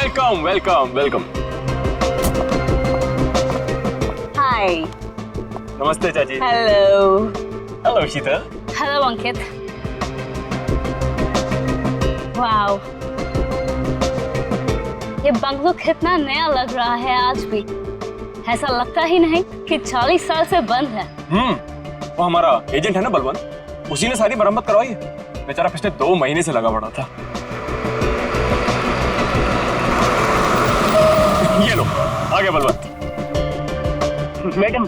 Welcome welcome welcome. हाय। नमस्ते चाची। Hello. Hello शीतल। Hello अंकित। Wow, ये बंगलो कितना नया लग रहा है आज भी। ऐसा लगता ही नहीं कि 40 साल से बंद है। वो हमारा एजेंट है ना बलवंत, उसी ने सारी मरम्मत करवाई है। बेचारा पिछले 2 महीने से लगा पड़ा था। ये लो आ गया Balwant. Madam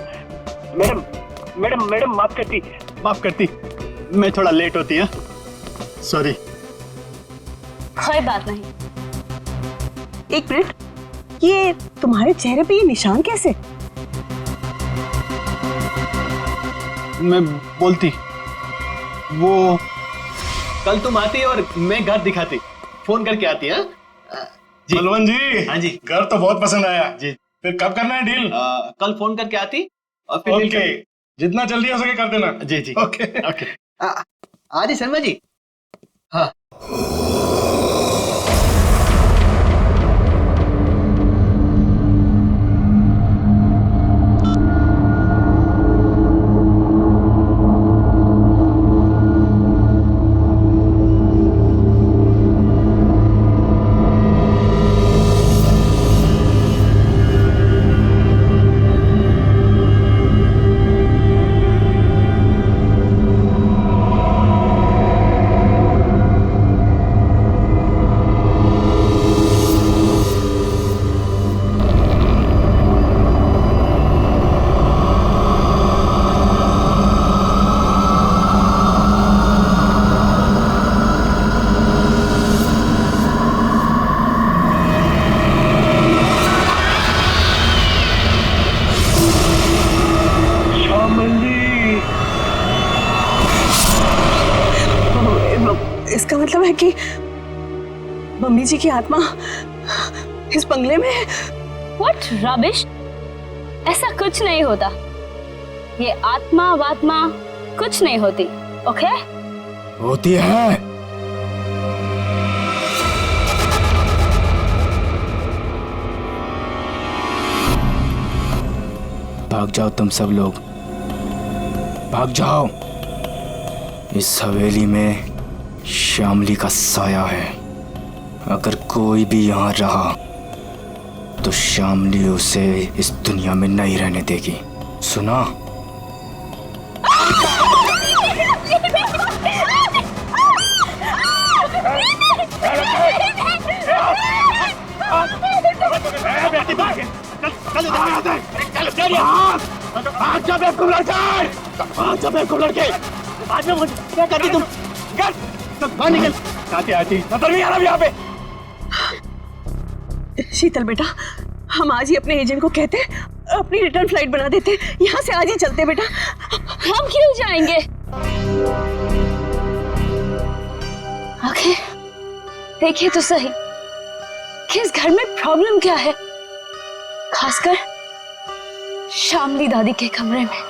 madam madam madam माफ करती, मैं थोड़ा लेट होती है, सॉरी। कोई बात नहीं। एक मिनट, ये तुम्हारे चेहरे पे ये निशान कैसे? मैं बोलती, वो कल तुम आती और मैं घर दिखाती, फोन करके आती है। जी बलवंत जी। हाँ जी। घर तो बहुत पसंद आया जी। फिर कब करना है डील? कल फोन करके आती और फिर ओके, जितना जल्दी हो सके कर देना। जी जी ओके ओके। आदि शर्मा जी। हाँ इसका मतलब है कि मम्मी जी की आत्मा इस बंगले में है। What rubbish? ऐसा कुछ नहीं होता। ये आत्मा वात्मा कुछ नहीं होती, ओके? होती है। भाग जाओ तुम सब लोग, भाग जाओ। इस हवेली में श्यामली का साया है। अगर कोई भी यहाँ रहा तो श्यामली उसे इस दुनिया में नहीं रहने देगी, सुना? शीतल बेटा, हम आज ही अपने एजेंट को कहते, अपनी रिटर्न फ्लाइट बना देते, यहाँ से आज ही चलते बेटा। हम क्यों जाएंगे? ओके, देखिए तो सही कि इस घर में प्रॉब्लम क्या है, खासकर श्यामली दादी के कमरे में।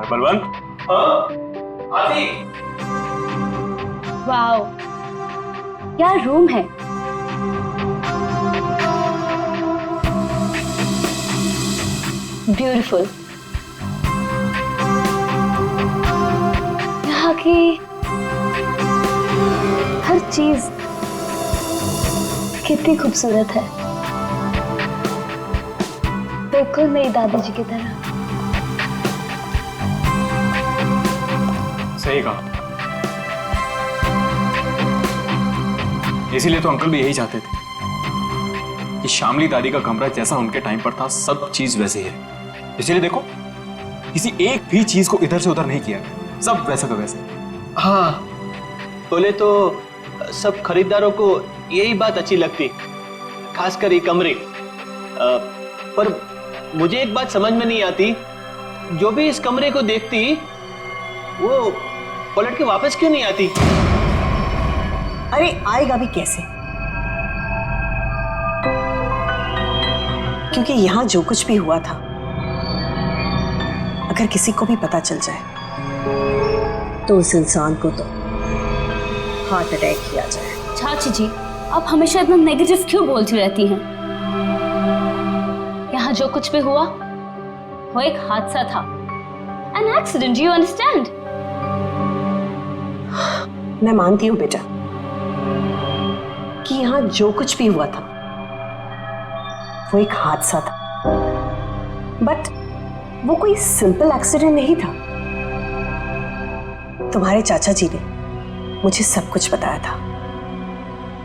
बलवंत। आदि। वाओ, क्या रूम है। ब्यूटीफुल। यहाँ की हर चीज कितनी खूबसूरत है, बिल्कुल मेरी दादी जी की तरह। सही कहा। इसीलिए तो अंकल भी यही चाहते थे कि श्यामली दादी का कमरा जैसा उनके टाइम पर था, सब चीज वैसे ही है। इसीलिए देखो, किसी एक भी चीज को इधर से उधर नहीं किया, सब वैसा का वैसे। हाँ, बोले तो सब खरीदारों को यही बात अच्छी लगती, खासकर ये कमरे। पर मुझे एक बात समझ में नहीं आती, जो भी इस कमरे को देखती वो पलट के वापस क्यों नहीं आती? अरे आएगा भी कैसे? क्योंकि यहां जो कुछ भी हुआ था, अगर किसी को भी पता चल जाए तो उस इंसान को तो हार्ट अटैक किया जाए। चाची जी, आप हमेशा इतना नेगेटिव क्यों बोलती रहती हैं? यहाँ जो कुछ भी हुआ वो एक हादसा था, एन एक्सीडेंट, यू अंडरस्टैंड? मैं मानती हूँ बेटा कि यहाँ जो कुछ भी हुआ था वो एक हादसा था, बट वो कोई सिंपल एक्सीडेंट नहीं था। तुम्हारे चाचा जी ने मुझे सब कुछ बताया था।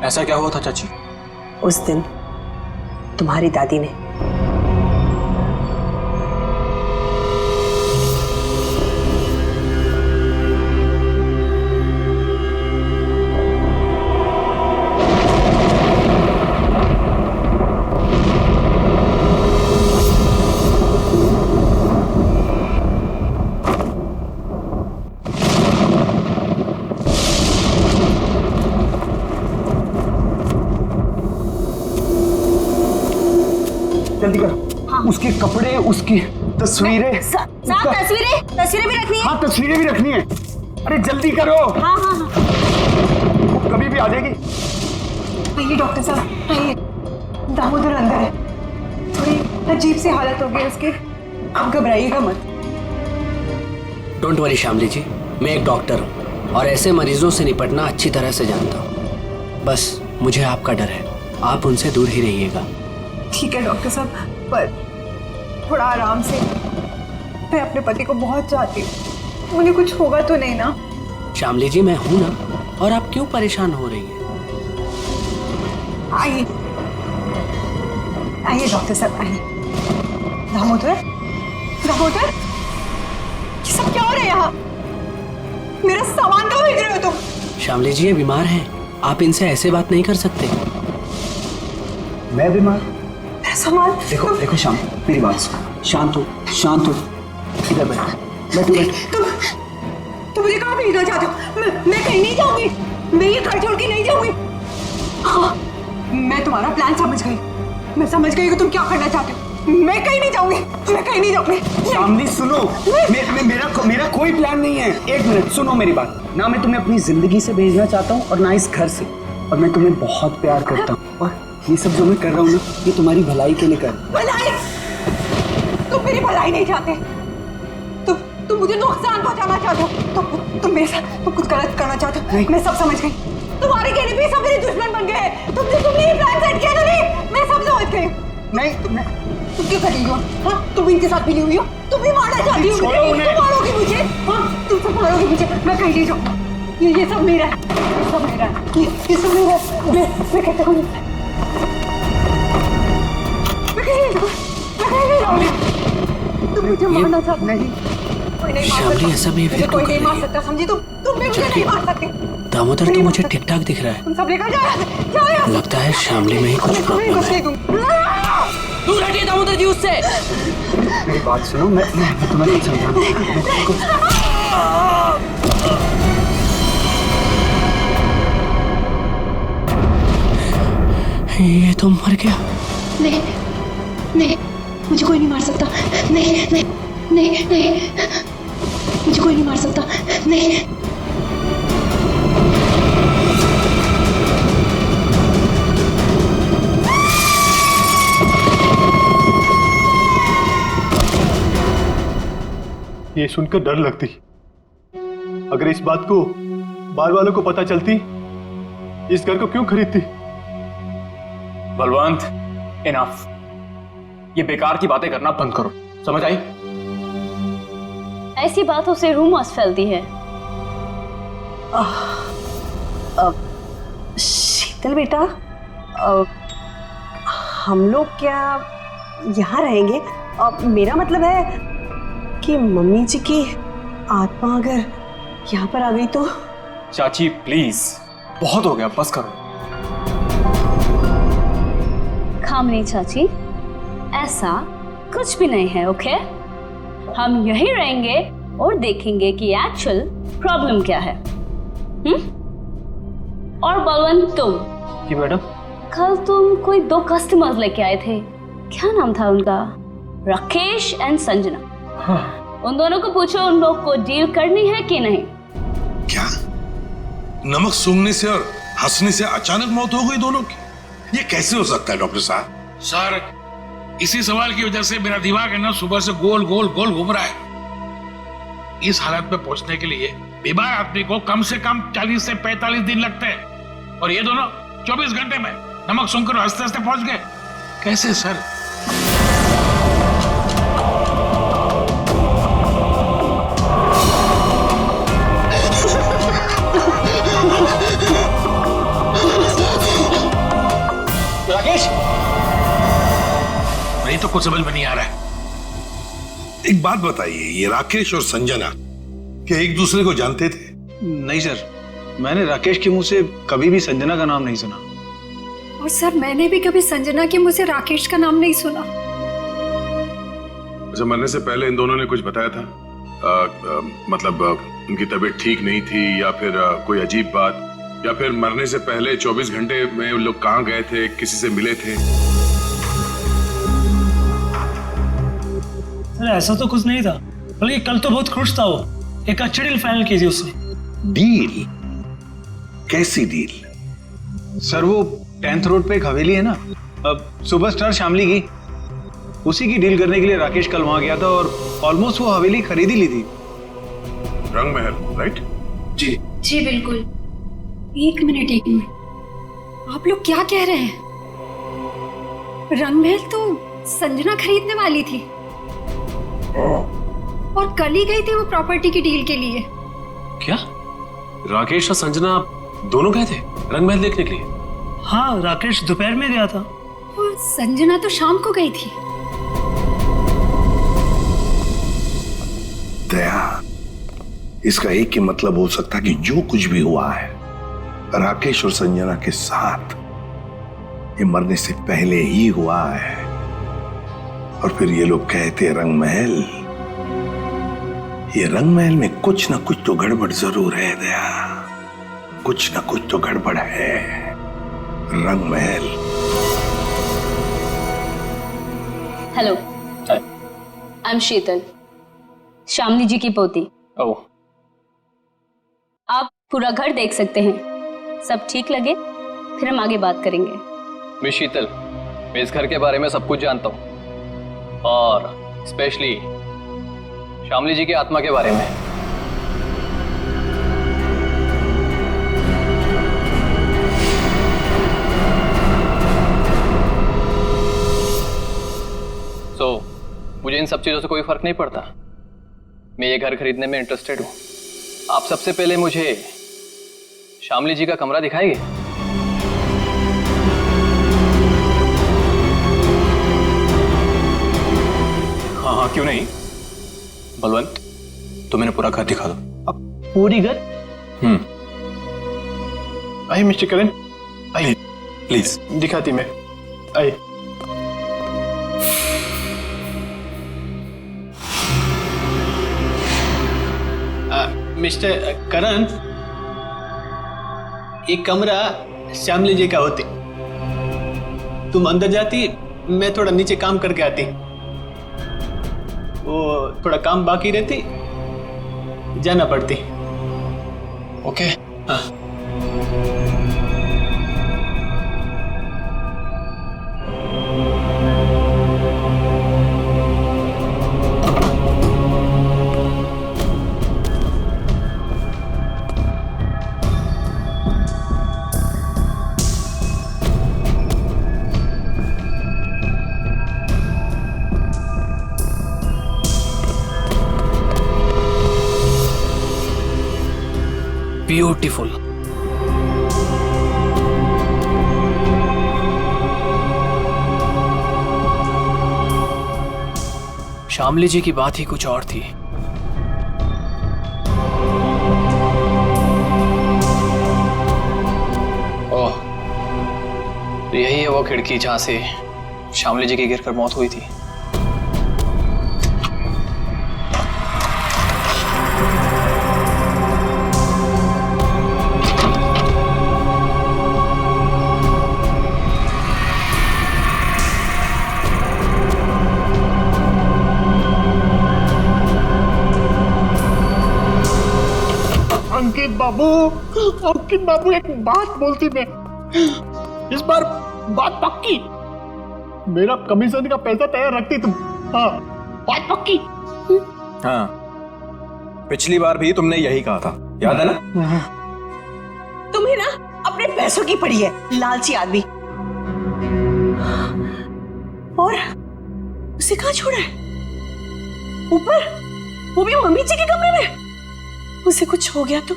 ऐसा क्या हुआ था चाची? उस दिन तुम्हारी दादी ने जल्दी करो। उसके कपड़े, उसकी तस्वीरें। साहब तस्वीरें भी रखनी है। हाँ, तस्वीरें भी रखनी है। अरे जल्दी करो। हाँ हाँ हाँ। वो कभी भी आ जाएगी। आइए डॉक्टर साहब, आइए। दामोदर अंदर है, थोड़ी अजीब सी हालत हो गई उसकी, आप घबराइएगा मत। डोंट वरी शामली जी, मैं एक डॉक्टर हूँ और ऐसे मरीजों से निपटना अच्छी तरह से जानता हूँ। बस मुझे आपका डर है, आप उनसे दूर ही रहिएगा। ठीक है डॉक्टर साहब, पर थोड़ा आराम से। मैं अपने पति को बहुत चाहती हूँ, उन्हें कुछ होगा तो नहीं ना? शामली जी, मैं हूं ना, और आप क्यों परेशान हो रही हैं? आइए आइए डॉक्टर साहब, आइए। दामोदर, दामोदर, ये सब क्या हो रहा है यहाँ? मेरा सामान कहाँ भेज रहे हो तुम? शामली जी, ये बीमार हैं, आप इनसे ऐसे बात नहीं कर सकते। मैं बीमार? मेरा सामान? देखो देखो श्याम, मेरी बात सुनो। शांत हो, शांत हो। इधर बैठो, बैठो। तुम मुझे कहाँ भेजना चाहते हो? मैं कहीं नहीं जाऊंगी, मैं ये घर छोड़ के नहीं जाऊंगी। हाँ, मैं तुम्हारा प्लान समझ गई, मैं समझ गई कि तुम क्या करना चाहते हो। मैं कहीं नहीं जाऊंगी, मैं कहीं नहीं जाऊंगी। शामली सुनो, मेरा कोई प्लान नहीं है। एक मिनट सुनो मेरी बात। ना मैं तुम्हें अपनी जिंदगी से भेजना चाहता हूँ और ना इस घर से, और मैं तुम्हें बहुत प्यार करता हूँ, और ये सब जो मैं कर रहा हूँ ना, ये तुम्हारी भलाई के लिए कर। भलाई? तुम मेरी भलाई नहीं चाहते, तुम मुझे नुकसान पहुंचाना चाहते हो। तुम मेरे साथ तुम कुछ गलत करना चाहते हो। मैं सब समझ गई, तुम्हारे कहने पे सब मेरे दुश्मन बन गए। तुमने ये प्लान सेट किया था। नहीं, मैं सब समझ गई। नहीं, तुम क्यों कर रही हो? हाँ, तुम इनके साथ मिली हुई हो, तुम भी मारना चाहती हो मुझे। तुम मारोगी मुझे? हाँ, तुम सब मारोगी मुझे। मैं कहीं नहीं जाऊँ, ये सब मेरा है, ये सब मेरा है, ये सब मेरा है। मैं कहता हूँ, मैं कहीं नहीं जाऊँ, मैं कहीं नहीं जाऊँगी। तुम मुझे मारना चाहते? नहीं, कोई नहीं मार शामली, ऐसा सकता, behavior कोई क्यों नहीं कर मार रही है? सकता, समझी? तुम भी मुझे नहीं मार सकते। दामोदर तो मुझे ठीक ठाक दिख रहा है। तुम सब लेकर जाओ। लगता है शामली में ही कुछ प्रॉब्लम है। दूर हटिए दामोदर जी उससे। मेरी बात सुनो, मैं तुम्हें नहीं समझाऊंगा। ये तो मर गया। नहीं नहीं, मुझे कोई नहीं मार सकता। नहीं नहीं नहीं नहीं, मुझे कोई नहीं मार सकता। नहीं। ये सुनकर डर लगती। अगर इस बात को बार वालों को पता चलती, इस घर को क्यों खरीदती? बलवंत, इनफ। ये बेकार की बातें करना बंद करो, समझ आई? ऐसी बातों से रूमर्स फैलती है। शीतल बेटा, हम लोग क्या यहाँ रहेंगे? मेरा मतलब है कि मम्मी जी की आत्मा अगर यहाँ पर आ गई तो? चाची प्लीज, बहुत हो गया, बस करो। खामनी चाची, ऐसा कुछ भी नहीं है, ओके? हम यहीं रहेंगे और देखेंगे कि एक्चुअल प्रॉब्लम क्या है। और बलवंत तुम। जी मैडम। कल तुम कोई 2 कस्टमर्स लेके आए थे, क्या नाम था उनका? राकेश एंड संजना। हाँ। उन दोनों को पूछो उन लोग को डील करनी है कि नहीं। क्या नमक सूंघने से और हंसने से अचानक मौत हो गई दोनों की? ये कैसे हो सकता है डॉक्टर साहब? सर, इसी सवाल की वजह से मेरा दिमाग है ना सुबह से गोल गोल गोल घूम रहा है। इस हालत में पहुंचने के लिए बीमार आदमी को कम से कम 40 से 45 दिन लगते हैं, और ये दोनों 24 घंटे में नमक सूंघकर हंसते हंसते पहुंच गए। कैसे सर? राकेश, नहीं तो कुछ समझ में नहीं आ रहा है। एक बात बताइए, ये राकेश और संजना क्या एक दूसरे को जानते थे? नहीं सर, मैंने राकेश के मुंह से कभी भी संजना का नाम नहीं सुना। और सर मैंने भी कभी संजना के मुंह से राकेश का नाम नहीं सुना। अच्छा, मरने से पहले इन दोनों ने कुछ बताया था? मतलब उनकी तबीयत ठीक नहीं थी, या फिर कोई अजीब बात, या फिर मरने से पहले 24 घंटे में वो लोग कहाँ गए थे, किसी से मिले थे? सर ऐसा तो कुछ नहीं था, बल्कि कल तो बहुत खुश था वो। एक अच्छी डील फाइनल की थी उसने। डील? कैसी डील? सर वो 10th रोड पे एक हवेली है ना, अब सुपरस्टार शामली की, उसी की डील करने के लिए राकेश कल वहां गया था और ऑलमोस्ट वो हवेली खरीद ही ली थी। रंग महल, राइट? जी जी बिल्कुल। एक मिनट, आप लोग क्या कह रहे हैं? रंगमहल तो संजना खरीदने वाली थी और कल ही गई थी वो प्रॉपर्टी की डील के लिए। क्या राकेश और संजना दोनों गए थे रंगमहल देखने के लिए? हाँ, राकेश दोपहर में गया था और संजना तो शाम को गई थी। दया, इसका एक ही मतलब हो सकता कि जो कुछ भी हुआ है राकेश और संजना के साथ, ये मरने से पहले ही हुआ है। और फिर ये लोग कहते रंगमहल, ये रंगमहल में कुछ ना कुछ तो गड़बड़ जरूर है दया, कुछ ना कुछ तो गड़बड़ है। रंगमहल। हेलो, आई एम शीतल, शामली जी की पोती। ओह, आप पूरा घर देख सकते हैं, सब ठीक लगे फिर हम आगे बात करेंगे। मिस शीतल, मैं इस घर के बारे में सब कुछ जानता हूँ, और स्पेशली शामली जी की आत्मा के बारे में। मुझे इन सब चीजों से कोई फर्क नहीं पड़ता। मैं ये घर खरीदने में इंटरेस्टेड हूँ। आप सबसे पहले मुझे शामली जी का कमरा दिखाएंगे? हाँ हाँ, क्यों नहीं। बलवंत, तो मैंने पूरा घर दिखा दो। अब पूरी घर? आइए मिस्टर करण, आइए प्लीज। दिखाती मैं, आइए। मिस्टर करण, एक कमरा श्यामली जी का होती, तुम अंदर जाती, मैं थोड़ा नीचे काम करके आती, वो थोड़ा काम बाकी रहती, जाना पड़ती। ओके। हाँ। ब्यूटीफुल। शामली जी की बात ही कुछ और थी। ओह, तो यही है वो खिड़की जहां से शामली जी की गिरकर मौत हुई थी। शौकीन बाबू, एक बात बोलती मैं, इस बार बात पक्की, मेरा कमीशन का पैसा तैयार रखती तुम। हाँ, बात पक्की। हाँ, पिछली बार भी तुमने यही कहा था, याद है ना? तुम्हें ना अपने पैसों की पड़ी है, लालची आदमी। और उसे कहाँ छोड़ा है? ऊपर, वो भी मम्मी जी के कमरे में। उसे कुछ हो गया तो?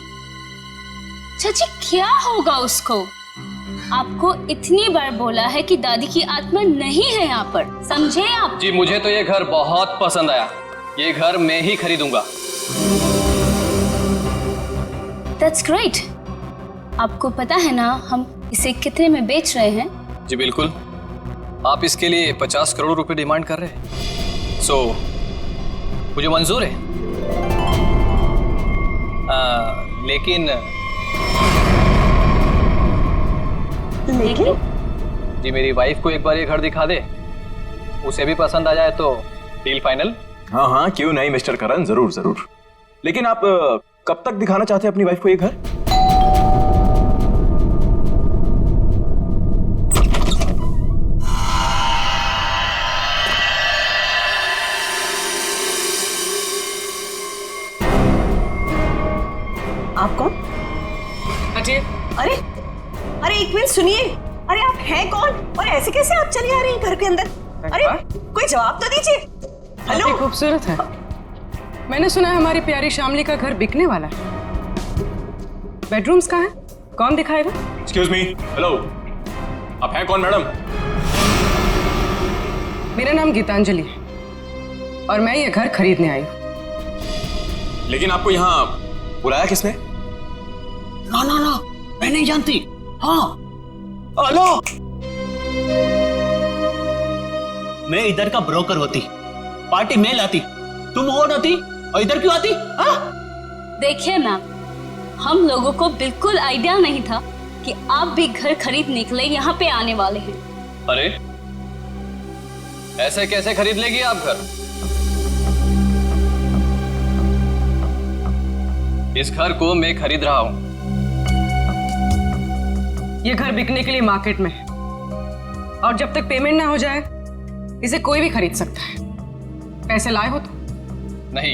चाची क्या होगा उसको? आपको इतनी बार बोला है कि दादी की आत्मा नहीं है यहाँ पर, समझे आप? जी मुझे तो ये घर बहुत पसंद आया, ये घर मैं ही खरीदूंगा। That's great. आपको पता है ना हम इसे कितने में बेच रहे हैं? जी बिल्कुल, आप इसके लिए 50 करोड़ रुपए डिमांड कर रहे हैं, सो मुझे मंजूर है। लेकिन जी मेरी वाइफ को एक बार ये घर दिखा दे, उसे भी पसंद आ जाए तो डील फाइनल। हाँ हाँ, क्यों नहीं मिस्टर करण, जरूर जरूर। लेकिन आप कब तक दिखाना चाहते हैं अपनी वाइफ को ये घर? आप कौन? अजय, अरे अरे एक मिनट सुनिए, अरे आप हैं कौन और ऐसे कैसे आप चली आ रही हैं घर के अंदर? अरे कोई जवाब तो दीजिए। हेलो, काफी खूबसूरत है। मैंने सुना है हमारी प्यारी शामली का घर बिकने वाला है। बेडरूम्स कहाँ है? कौन दिखाएगा? एक्सक्यूज मी, हेलो, आप हैं कौन मैडम? मेरा नाम गीतांजलि है और मैं ये घर खरीदने आई हूँ। लेकिन आपको यहाँ बुलाया किसने? ना ना ना, मैं नहीं जानती। हाँ, हेलो, मैं इधर का ब्रोकर होती, पार्टी मैं लाती, तुम और होती और इधर क्यों आती? देखिए मैम, हम लोगों को बिल्कुल आइडिया नहीं था कि आप भी घर खरीदने के लिए यहाँ पे आने वाले हैं। अरे ऐसे कैसे खरीद लेगी आप घर? इस घर को मैं खरीद रहा हूं। ये घर बिकने के लिए मार्केट में है और जब तक पेमेंट ना हो जाए इसे कोई भी खरीद सकता है। पैसे लाए हो तो? नहीं,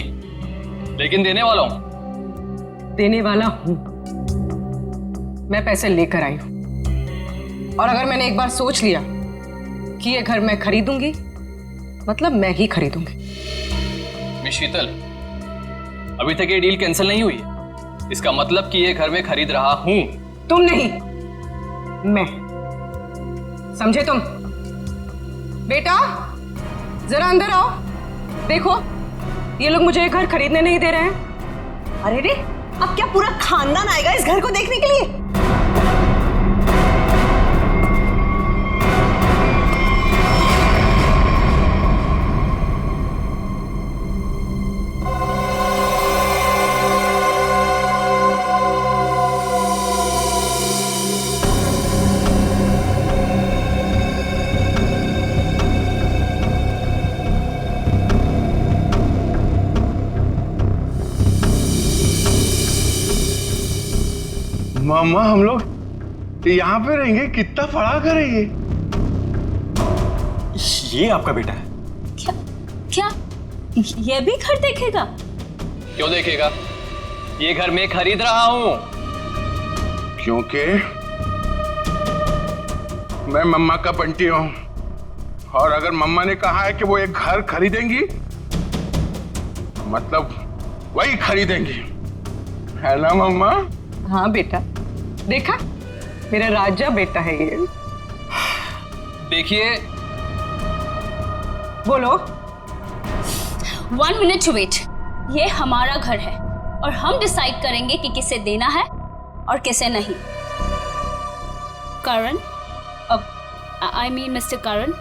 लेकिन देने वाला हूं। देने वाला हूं। मैं पैसे लेकर आई हूं और अगर मैंने एक बार सोच लिया कि ये घर मैं खरीदूंगी, मतलब मैं ही खरीदूंगी। मिस शीतल, अभी तक ये डील कैंसिल नहीं हुई, इसका मतलब कि ये घर मैं खरीद रहा हूं। तुम नहीं, मैं। समझे तुम? बेटा जरा अंदर आओ, देखो ये लोग मुझे ये घर खरीदने नहीं दे रहे हैं। अरे रे, अब क्या पूरा खानदान आएगा इस घर को देखने के लिए? मामा, हम लोग यहाँ पे रहेंगे? कितना बड़ा घर है ये? ये आपका बेटा है? क्या क्या ये भी घर देखेगा? क्यों देखेगा? ये घर मैं खरीद रहा हूं। क्योंकि मैं मम्मा का बंटी हूं और अगर मम्मा ने कहा है कि वो एक घर खरीदेंगी, मतलब वही खरीदेंगी, है ना मम्मा? हाँ बेटा, देखा मेरा राजा बेटा है ये। देखिए, बोलो। 1 मिनट टू वेट। ये हमारा घर है और हम डिसाइड करेंगे कि किसे देना है और किसे नहीं। करण, अब आई मीन मिस्टर करण,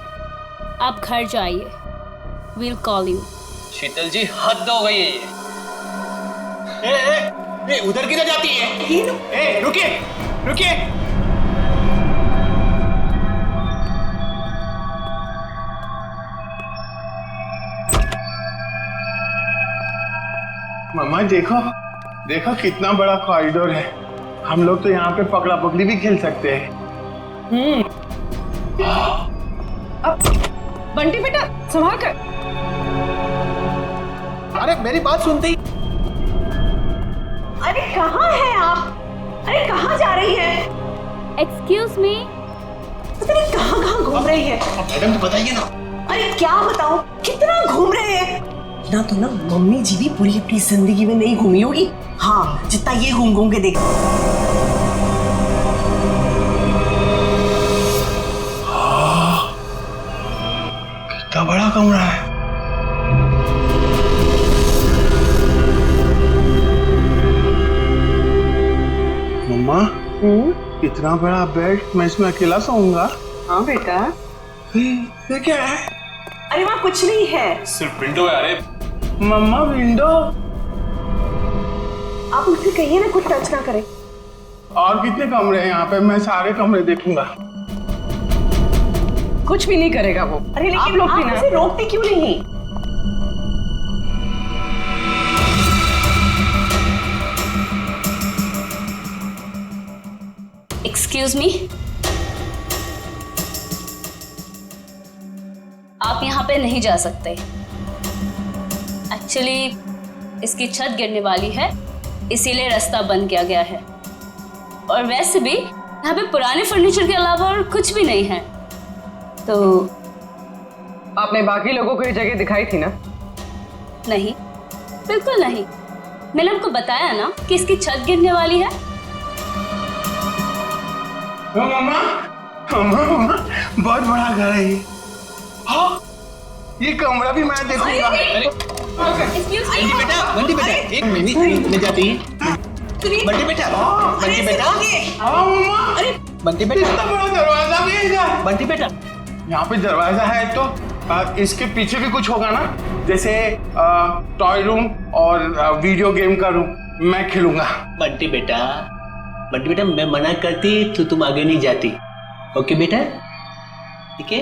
आप घर जाइए। We'll call you. Sheetal ji, हद हो गई है ये। उधर किधर जाती है? रुकिए रुकिए। मम्मा देखो, देखो कितना बड़ा कॉरिडोर है हम लोग तो यहाँ पे पकड़ा पकड़ी भी खेल सकते हैं। बंटी बेटा संभाल कर। अरे मेरी बात सुनती। अरे कहाँ हैं आप? अरे कहाँ जा रही है? Excuse me. पता नहीं कहाँ कहाँ घूम रही है। मैडम तो बताइए ना। अरे क्या बताऊं, कितना घूम रहे हैं ना। तो ना मम्मी जी भी पूरी अपनी जिंदगी में नहीं घूमी होगी, हाँ, जितना ये घूम घूम के देख। कितना बड़ा कमरा है। मम्मा, इतना बड़ा बेड, मैं इसमें अकेला सोऊंगा? हाँ बेटा। ये क्या है? अरे वहाँ कुछ नहीं है। सिर्फ विंडो है। अरे मम्मा विंडो। आप मुझसे कहिए ना कुछ टच ना करें। और कितने कमरे हैं यहाँ पे? मैं सारे कमरे देखूंगा। कुछ भी नहीं करेगा वो। अरे लेकिन आप लोग भी आप ना उसे रोकते क्यों नहीं? Excuse me. आप यहाँ पे नहीं जा सकते। एक्चुअली इसकी छत गिरने वाली है, इसीलिए रास्ता बंद किया गया है। और वैसे भी यहाँ पे पुराने फर्नीचर के अलावा और कुछ भी नहीं है। तो आपने बाकी लोगों को ये जगह दिखाई थी ना? नहीं, बिल्कुल नहीं। मैंने आपको बताया ना कि इसकी छत गिरने वाली है। मम्मा, मम्मा, बहुत बड़ा घर है ये। हाँ, ये कमरा भी मैं देखूंगा। बंटी बेटा एक मिनट ले जाती है। बंटी बेटा, बंटी बेटा। हाँ मम्मा। अरे बंटी बेटा, इतना बड़ा दरवाजा भी है इधर। बंटी बेटा, यहाँ पे दरवाजा है तो इसके पीछे भी कुछ होगा ना, जैसे टॉय रूम और वीडियो गेम का रूम। मैं खेलूंगा। बंटी बेटा, बंटी बेटा, मैं मना करती तो तुम आगे नहीं जाती। ओके बेटा, ठीक है?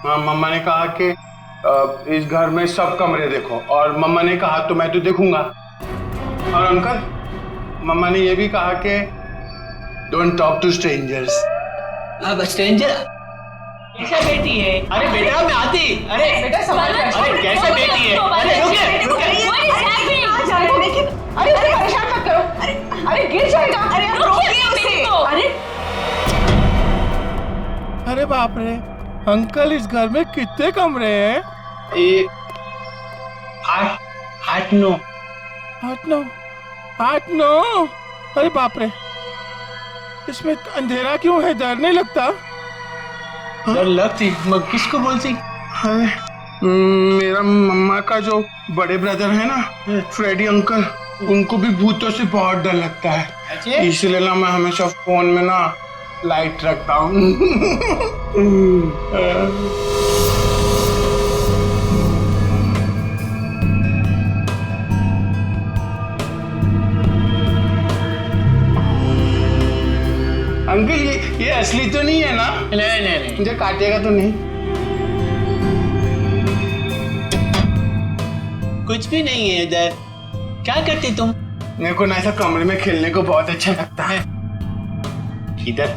हाँ, मम्मा ने कहा कि इस घर में सब कमरे देखो, और मम्मा ने कहा तो मैं तो देखूंगा। और अंकल, मम्मा ने ये भी कहा कि डोंट टॉक टू स्ट्रेंजर्स। अब स्ट्रेंजर कैसा बेटी है? अरे बेटा मैं आती। अरे बेटा संभाल कर। अरे कैसा बेटी है? अरे लेकिन अरे उसे परेशान मत करो। अरे गिर जाएगा। अरे आप रोकिए उसे। अरे अरे बाप रे अंकल, इस घर में कितने कमरे हैं? एक 8 9। 8 9। अरे बाप रे, इसमें अंधेरा क्यों है? डर नहीं लगता? डर लगती, मैं किसको बोलती? अरे मेरा मम्मा का जो बड़े ब्रदर है ना, फ्रेडी अंकल, उनको भी भूतों से बहुत डर लगता है। इसलिए ना मैं हमेशा फोन में ना लाइट रखता हूँ। अंकल ये असली तो नहीं है ना? नहीं। मुझे काटेगा तो नहीं? कुछ भी नहीं है इधर। क्या करती तुम? मेरे को ना ऐसा कमरे में खेलने को बहुत अच्छा लगता है। इधर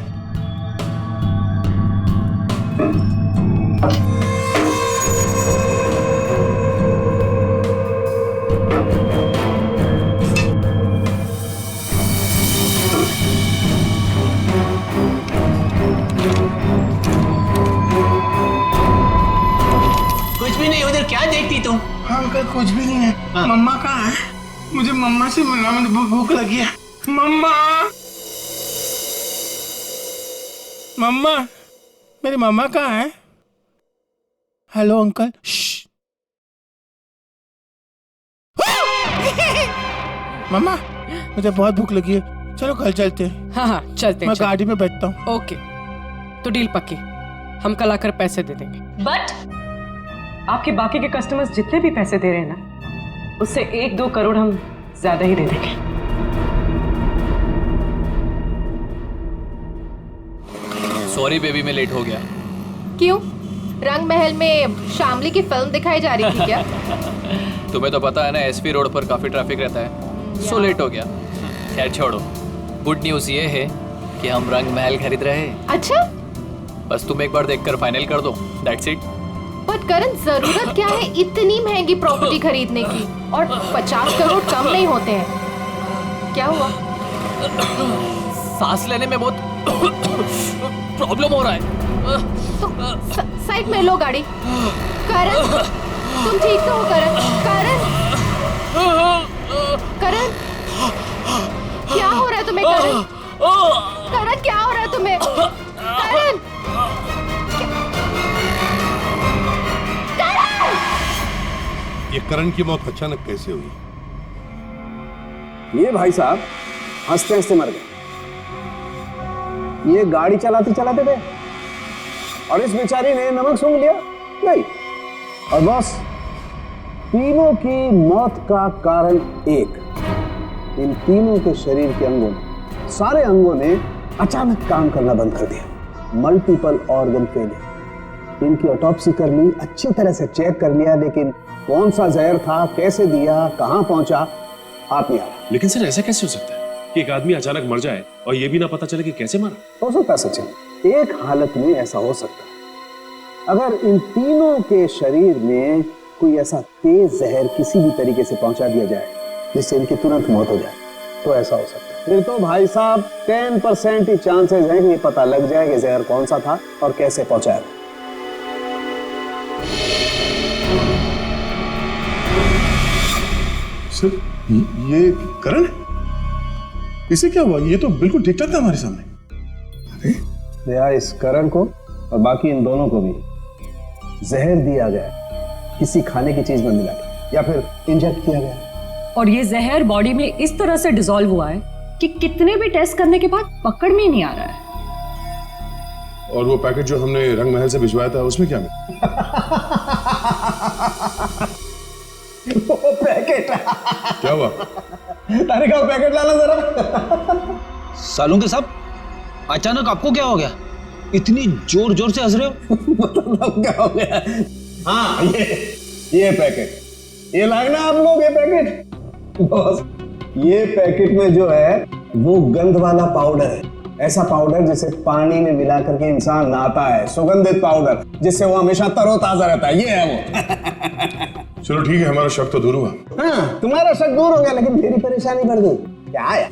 कुछ भी नहीं। उधर क्या देखती तुम? हाँ अंकल, कुछ भी नहीं है। हाँ। मम्मा कहाँ है? मुझे मम्मा से मिलना, मुझे भूख लगी है। मम्मा, मम्मा, मेरी मम्मा कहाँ है? Hello uncle. मम्मा, मुझे बहुत भूख लगी है, चलो घर चलते हैं। हाँ हाँ चलते हैं। मैं गाड़ी में बैठता हूँ। ओके, तो डील पक्की। हम कल आकर पैसे दे देंगे। बट आपके बाकी के कस्टमर्स जितने भी पैसे दे रहे हैं ना, उससे 1-2 करोड़ हम ज्यादा ही दे देंगे। सॉरी बेबी, मैं लेट हो गया। क्यों? रंग महल में शामली की फिल्म दिखाई जा रही थी क्या? तुम्हें तो पता है ना, एसपी रोड पर काफी ट्रैफिक रहता है, सो लेट हो गया। खैर छोड़ो, गुड न्यूज़ ये है कि हम रंग महल खरीद रहे हैं। अच्छा, बस तुम एक बार देखकर फाइनल कर दो, दैट्स इट। बट करण, जरूरत क्या है इतनी महंगी प्रॉपर्टी खरीदने की? और 50 करोड़ कम नहीं होते हैं। क्या हुआ? सांस लेने में बहुत प्रॉब्लम हो रहा है। तो साइड में लो गाड़ी। करण, तुम ठीक तो हो? करण, करण, करण, क्या हो रहा है तुम्हें? करण, करण, क्या हो रहा है तुम्हें? करण, ये करण की मौत अचानक कैसे हुई? ये भाई साहब हंसते हंसते मर गए। ये गाड़ी चलाते चलाते थे और इस बेचारी ने नमक सूंघ लिया। नहीं, और बस तीनों की मौत का कारण एक, इन तीनों के शरीर के अंगों ने, सारे अंगों ने अचानक काम करना बंद कर दिया। Multiple organ failure. इनकी ऑटोप्सी कर ली, अच्छी तरह से चेक कर लिया, लेकिन कौन सा जहर था, कैसे दिया, कहां पहुंचा, हाथ नहीं आ रहा। लेकिन सर ऐसा कैसे हो सकता है कि एक आदमी अचानक मर जाए और ये भी ना पता चले कि कैसे मरा? हो सकता है सचिन, एक हालत में ऐसा हो सकता है। अगर इन तीनों के शरीर में कोई ऐसा तेज जहर किसी भी तरीके से पहुंचा दिया जाए जिससे इनकी तुरंत मौत हो जाए, तो ऐसा हो सकता है। फिर तो भाई साहब 10% ही चांसेस हैं कि ये पता लग जाए कि जहर कौन सा था और कैसे पहुंचाया। सर, ये करण, इसे क्या हुआ? ये तो बिल्कुल ठीक ठाक था हमारे सामने। अरे इस करण को और बाकी इन दोनों को भी जहर दिया गया, किसी खाने की चीज में मिला के या फिर इंजेक्ट किया गया। और ये जहर बॉडी में इस तरह से डिसॉल्व हुआ है कि कितने भी टेस्ट करने के बाद पकड़ में ही नहीं आ रहा है। और वो पैकेट जो हमने रंग महल से भिजवाया था उसमें क्या मिला? वो पैकेट क्या हुआ? तारे का पैकेट लाना जरा। सालूं के साहब, अचानक आपको क्या हो गया? इतनी जोर जोर से हंस रहे हो? मतलब क्या हो गया? हाँ, ये पैकेट, ये लाना आप लोग, ये पैकेट। बॉस, ये पैकेट में जो है वो गंध वाला पाउडर है। ऐसा पाउडर जिसे पानी में मिला करके इंसान नहाता है, सुगंधित पाउडर जिससे वो हमेशा तरोताजा रहता है, ये है वो। चलो ठीक है, हमारा शक तो दूर हुआ। हाँ, तुम्हारा शक दूर हो गया, लेकिन मेरी परेशानी बढ़ गई। क्या है?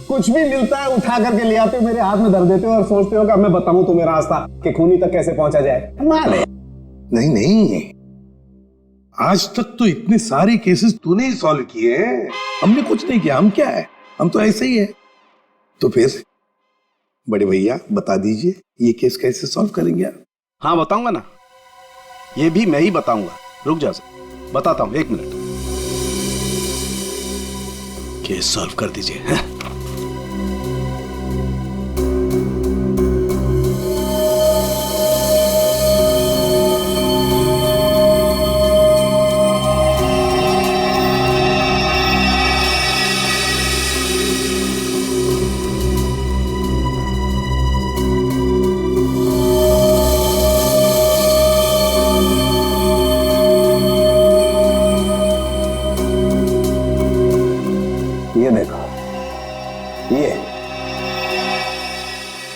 कुछ भी मिलता है उठा करके ले आते हो, मेरे हाथ में धर देते हो और सोचते हो कि अब मैं बताऊं तुम्हें रास्ता कि खूनी तक कैसे पहुंचा जाए। नहीं नहीं, आज तक तो इतने सारे केसेस तूने ही सॉल्व किए हैं, हमने कुछ नहीं किया। हम क्या है, हम तो ऐसे ही है। तो फिर बड़े भैया बता दीजिए ये केस कैसे सॉल्व करेंगे आप? हाँ बताऊंगा ना, ये भी मैं ही बताऊंगा। रुक जा, बताता हूं, 1 मिनट। केस सॉल्व कर दीजिए। ये देखो, ये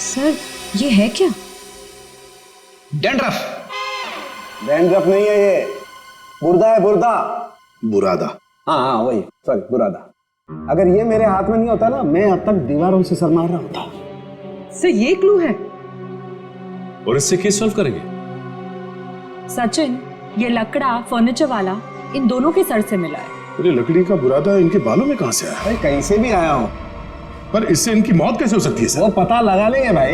सर, ये है क्या? डैंड्रफ। डैंड्रफ नहीं है, ये बुर्दा है, बुर्दा। बुरादा। हाँ हाँ वही, सॉरी, बुरादा। अगर ये मेरे हाथ में नहीं होता ना, मैं अब तक दीवारों से सर मार रहा होता। सर, ये क्लू है और इससे केस सॉल्व करेंगे। सचिन, ये लकड़ा फर्नीचर वाला इन दोनों के सर से मिला है। अरे लकड़ी का बुरादा इनके बालों में कहां से आया? भाई कहीं से भी आया हो, पर इससे इनकी मौत कैसे हो सकती है सर? वो पता लगा लेंगे भाई,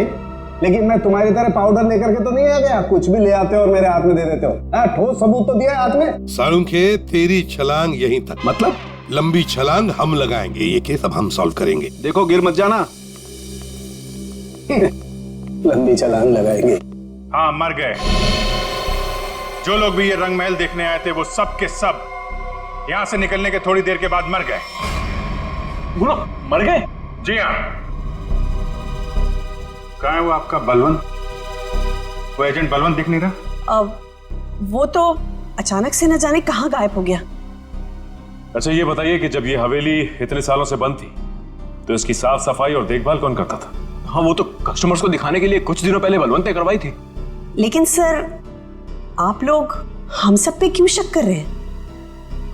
लेकिन मैं तुम्हारी तरह पाउडर लेकर के तो नहीं आ गया। कुछ भी ले आते हो और मेरे हाथ में दे देते हो। ठोस सबूत तो दिया है हाथ में। सालुंखे, तेरी छलांग यहीं तक। मतलब लंबी छलांग हम लगाएंगे, ये केस अब हम सॉल्व करेंगे। देखो गिर मत जाना। लंबी छलांग लगाएंगे। हाँ, मर गए। जो लोग भी ये रंग महल देखने आए थे वो सब के सब यहां से निकलने के थोड़ी देर के बाद मर गए। गुरु, मर गए? जी हाँ। कहाँ है वो आपका बलवंत? वो एजेंट बलवंत दिख नहीं रहा। अब वो तो अचानक से न जाने कहाँ गायब हो गया। अच्छा ये बताइए कि जब ये हवेली इतने सालों से बंद थी तो इसकी साफ सफाई और देखभाल कौन करता था? हाँ, वो तो कस्टमर्स को दिखाने के लिए कुछ दिनों पहले बलवंत ने करवाई थी। लेकिन सर, आप लोग हम सब पे क्यों शक कर रहे हैं?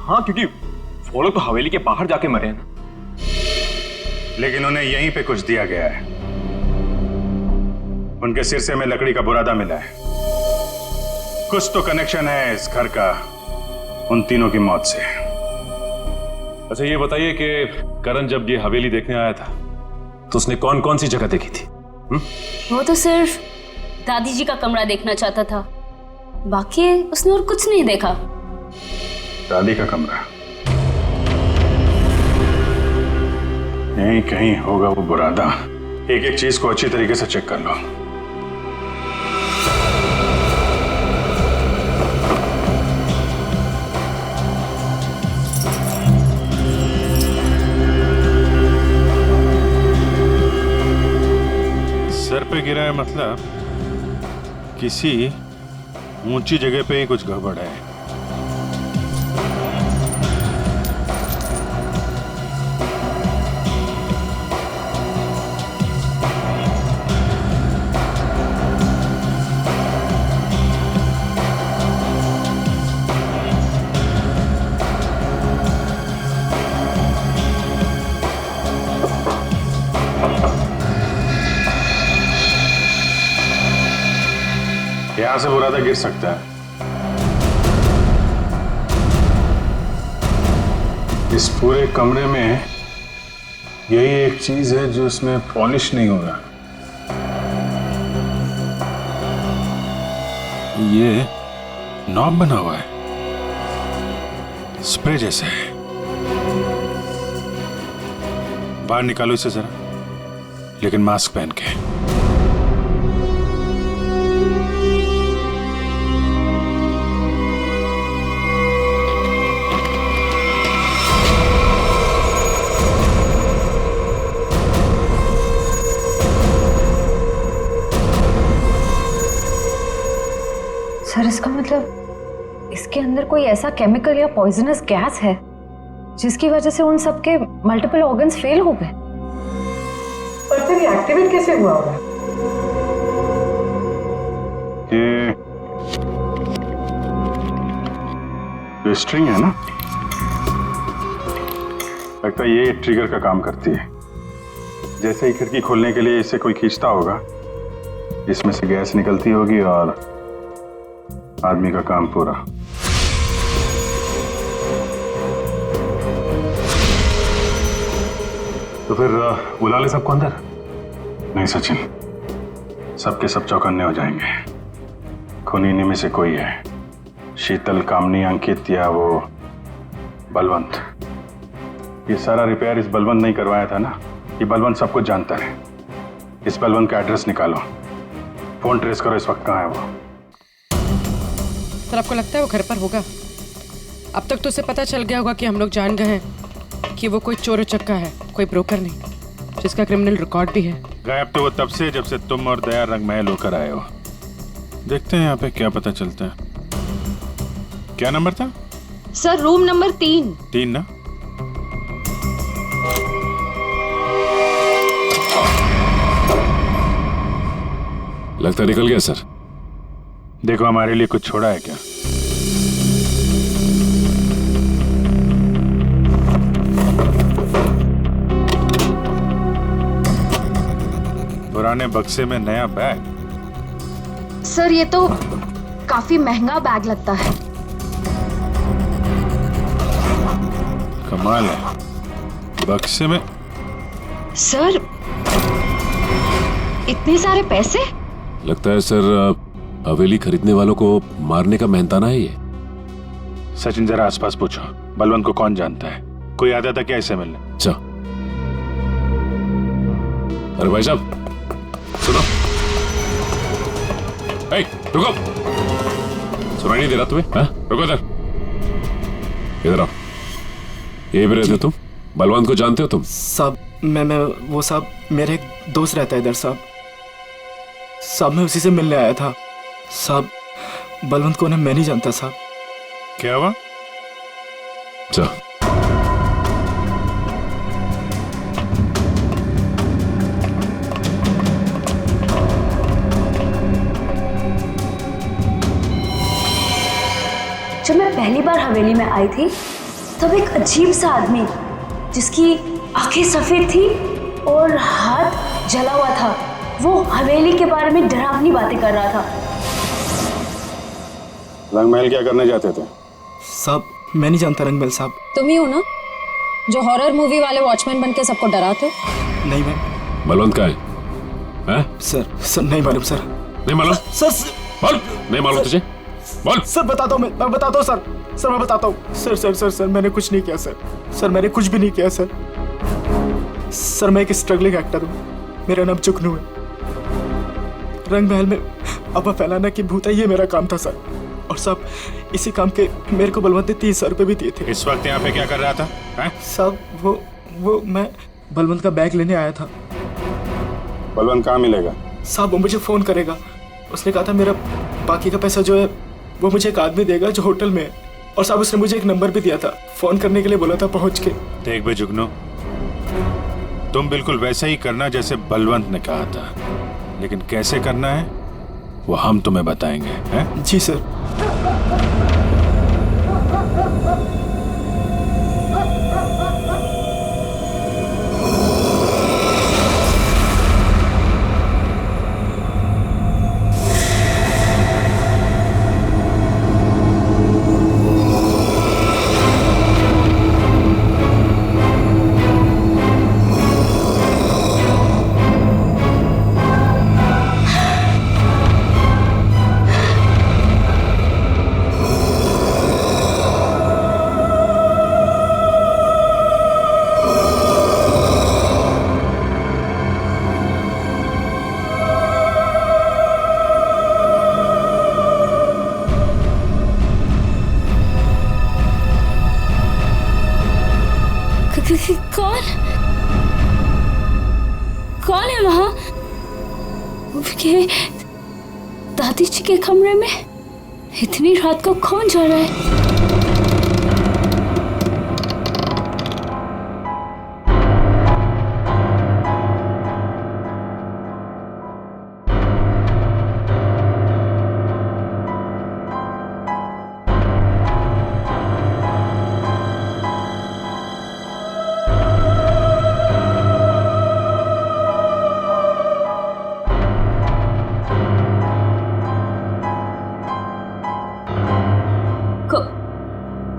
हाँ, क्योंकि वो लोग तो हवेली के बाहर जाके मरे हैं ना। लेकिन उन्हें यहीं पे कुछ दिया गया है। उनके सिरसे में लकड़ी का बुरादा मिला है। कुछ तो कनेक्शन है इस घर का उन तीनों की मौत से। अच्छा, ये बताइए कि करण जब ये हवेली देखने आया था तो उसने कौन कौन सी जगह देखी थी? वो तो सिर्फ दादी जी का कमरा देखना चाहता था, बाकी उसने और कुछ नहीं देखा। दादी का कमरा यहीं कहीं होगा वो बुरादा। एक एक चीज को अच्छी तरीके से चेक कर लो। सर पे गिरा है मतलब किसी ऊंची जगह पे ही कुछ गड़बड़ है। यहां से बुरादा गिर सकता है। इस पूरे कमरे में यही एक चीज है जो इसमें पॉलिश नहीं हो रहा। ये नॉब बना हुआ है, स्प्रे जैसा है। बाहर निकालो इसे जरा, लेकिन मास्क पहन के। सर, इसका मतलब इसके अंदर कोई ऐसा केमिकल या पॉइजनस गैस है जिसकी वजह से उन सबके मल्टीपल ऑर्गन्स फेल हो गए। पर फिर ये एक्टिवेट कैसे हुआ होगा? ये स्ट्रिंग है ना, लगता है ये ट्रिगर का काम करती है। जैसे ही खिड़की खोलने के लिए इसे कोई खींचता होगा, इसमें से गैस निकलती होगी और आदमी का काम पूरा। तो फिर बुला ले सबको अंदर। नहीं सचिन, सबके सब चौकन्ने हो जाएंगे। खूनी इन्हीं में से कोई है, शीतल, कामनी, अंकित या वो बलवंत। ये सारा रिपेयर इस बलवंत नहीं करवाया था ना। ये बलवंत सब कुछ जानता है। इस बलवंत का एड्रेस निकालो, फोन ट्रेस करो, इस वक्त कहाँ है वो। सर, आपको लगता है वो घर पर होगा? अब तक तो उसे पता चल गया होगा कि हम लोग जान गए हैं कि वो कोई चोर उचक्का है, कोई ब्रोकर नहीं, जिसका क्रिमिनल रिकॉर्ड भी है। गायब तो वो तब से जब से तुम और दया रंग महल होकर आए हो। देखते हैं यहाँ पे क्या पता चलता है। क्या नंबर था? Sir, room number 3। 3 ना? लगता निकल गया सर। देखो, हमारे लिए कुछ छोड़ा है क्या? पुराने बक्से में नया बैग? सर, ये तो काफी महंगा बैग लगता है। कमाल है, बक्से में। सर, इतने सारे पैसे? लगता है सर हवेली खरीदने वालों को मारने का मेहनताना है ये। सचिन, जरा आसपास पूछो, बलवंत को कौन जानता है? कोई आता था क्या इसे मिलने? अच्छा, अरे भाई साहब सुनो। ए, रुको, सुनाई नहीं दे रहा तुम्हें? हाँ, रुको इधर, इधर आओ। यही भी रहते तुम? बलवंत को जानते हो तुम? साहब, मैं वो साहब, मेरे एक दोस्त रहता है इधर साहब। साहब, मैं उसी से मिलने आया था साहब। बलवंत को मैं नहीं जानता साहब। क्या हुआ? जब मैं पहली बार हवेली में आई थी तब एक अजीब सा आदमी जिसकी आंखें सफेद थी और हाथ जला हुआ था, वो हवेली के बारे में डरावनी बातें कर रहा था। रंगमहल क्या करने जाते थे? साहब मैं नहीं जानता रंगमहल साहब। तुम ही हो ना जो हॉरर मूवी वाले वॉचमैन बन के सबको डराते हो? नहीं मैम। बलवंत का है? सर नहीं मालूम सर। नहीं मालूम? सर बोल। नहीं मालूम तुझे? बोल। सर बताता हूँ मैं बताता हूँ सर मैं बताता हूँ। सर मैंने कुछ नहीं किया सर मैंने कुछ भी नहीं किया सर मैं एक स्ट्रगलिंग एक्टर हूँ, मेरा नाम जुगनू है। रंगमहल में अफवाह फैलाना कि भूत है, ये मेरा काम था सर। और साहब इसी काम के मेरे को बलवंत ने 30,000 रुपये भी दिए थे। इस वक्त यहाँ पे क्या कर रहा था? साहब वो मैं बलवंत का बैग लेने आया था। बलवंत कहाँ मिलेगा? साहब वो मुझे फोन करेगा, उसने कहा था मेरा बाकी का पैसा जो है वो मुझे एक आदमी देगा जो होटल में है। और साहब उसने मुझे एक नंबर भी दिया था, फोन करने के लिए बोला था पहुंच के। देख बे जुगनू, तुम बिल्कुल वैसा ही करना जैसे बलवंत ने कहा था, लेकिन कैसे करना है वो हम तुम्हें बताएंगे। हैं? जी सर। कौन है वहां? दादी जी के कमरे में इतनी रात को कौन जा रहा है?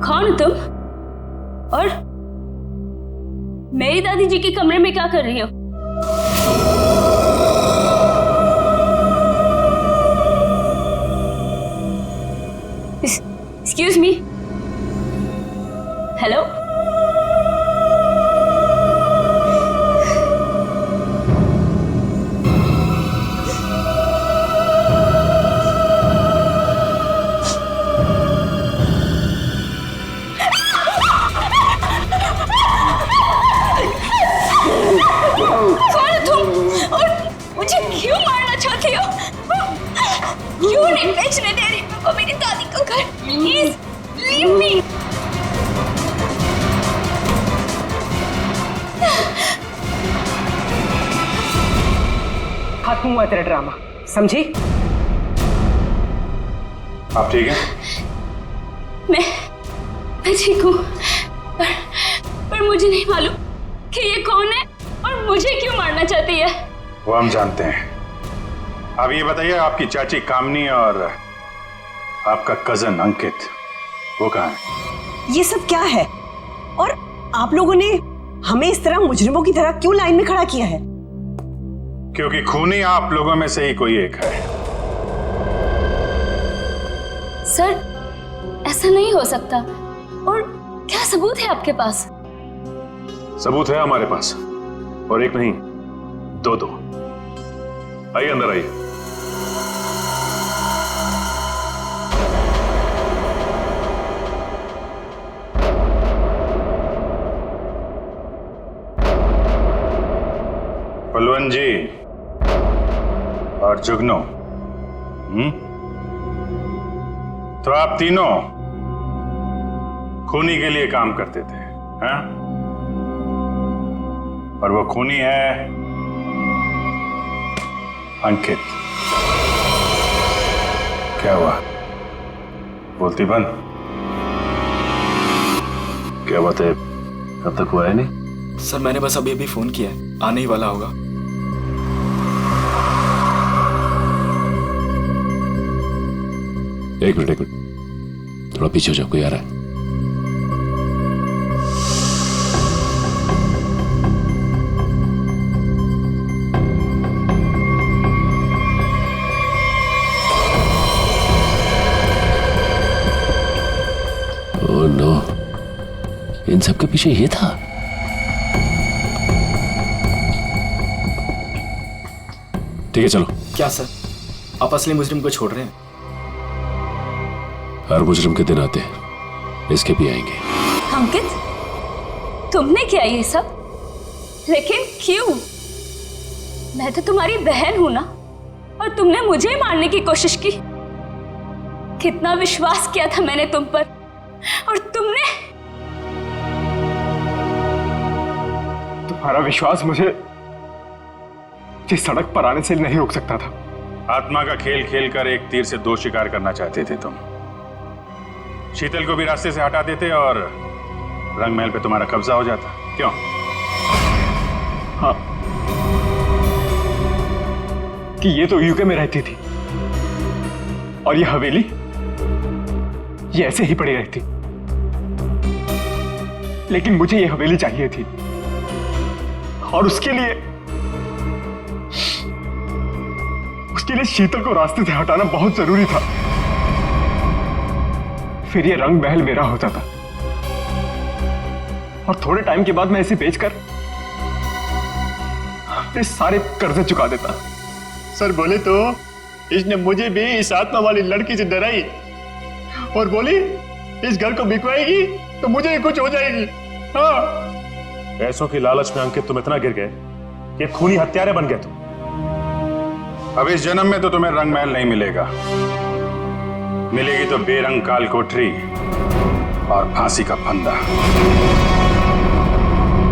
कौन हो तुम? और मेरी दादी जी के कमरे में क्या कर रही हो? Excuse me. हेलो? क्यों नहीं बेचने दे रही को मेरी दादी को घर? Please leave me. खत्म हुआ तेरा ड्रामा, समझी? आप ठीक हैं? मैं ठीक हूँ, पर मुझे नहीं मालूम कि ये कौन है और मुझे क्यों मारना चाहती है। वो हम जानते हैं। अब ये बताइए, आपकी चाची कामनी और आपका कजन अंकित वो कहाँ है? ये सब क्या है? और आप लोगों ने हमें इस तरह मुजरिमों की तरह क्यों लाइन में खड़ा किया है? क्योंकि खूनी आप लोगों में से ही कोई एक है। सर ऐसा नहीं हो सकता। और क्या सबूत है आपके पास? सबूत है हमारे पास, और एक नहीं दो। आइए अंदर आइए। बलवंत जी और जुगनू, तो आप तीनों खूनी के लिए काम करते थे, हैं? और वो खूनी है अंकित। क्या हुआ? बोलती बंद? क्या बात है, अब तक हुआ है नहीं? सर मैंने बस अभी अभी फोन किया है, आने ही वाला होगा। एक मिनट, थोड़ा पीछे हो जाओ, कोई आ रहा है। ओह नो, इन सब के पीछे ये था। ठीक है चलो। क्या सर, आप असली मुजरिम को छोड़ रहे हैं? हर मुजरिम के दिन आते हैं, इसके भी आएंगे। अंकित, तुमने किया ये सब? लेकिन क्यों? मैं तो तुम्हारी बहन हूं ना, और तुमने मुझे ही मारने की कोशिश की। कितना विश्वास किया था मैंने तुम पर, और तुमने। तुम्हारा विश्वास मुझे सड़क पर आने से नहीं रोक सकता था। आत्मा का खेल खेल कर एक तीर से दो शिकार करना चाहते थे तुम। शीतल को भी रास्ते से हटा देते और रंग महल पे तुम्हारा कब्जा हो जाता। क्यों? हाँ, कि ये तो यूके में रहती थी और ये हवेली ये ऐसे ही पड़ी रहती, लेकिन मुझे ये हवेली चाहिए थी और उसके लिए शीतल को रास्ते से हटाना बहुत जरूरी था। फिर ये रंग महल मेरा हो जाता और थोड़े टाइम के बाद मैं इसे बेचकर अपने सारे कर्जे चुका देता। सर बोले तो इसने मुझे भी इस आत्मा वाली लड़की से डराई और बोली इस घर को बिकवाएगी तो मुझे ही कुछ हो जाएगी। हाँ, पैसों की लालच में अंकित तुम इतना गिर गए कि खूनी हत्यारे बन गए तुम। अब इस जन्म में तो तुम्हें रंग महल नहीं मिलेगा, मिलेगी तो बेरंग काल कोठरी और फांसी का फंदा।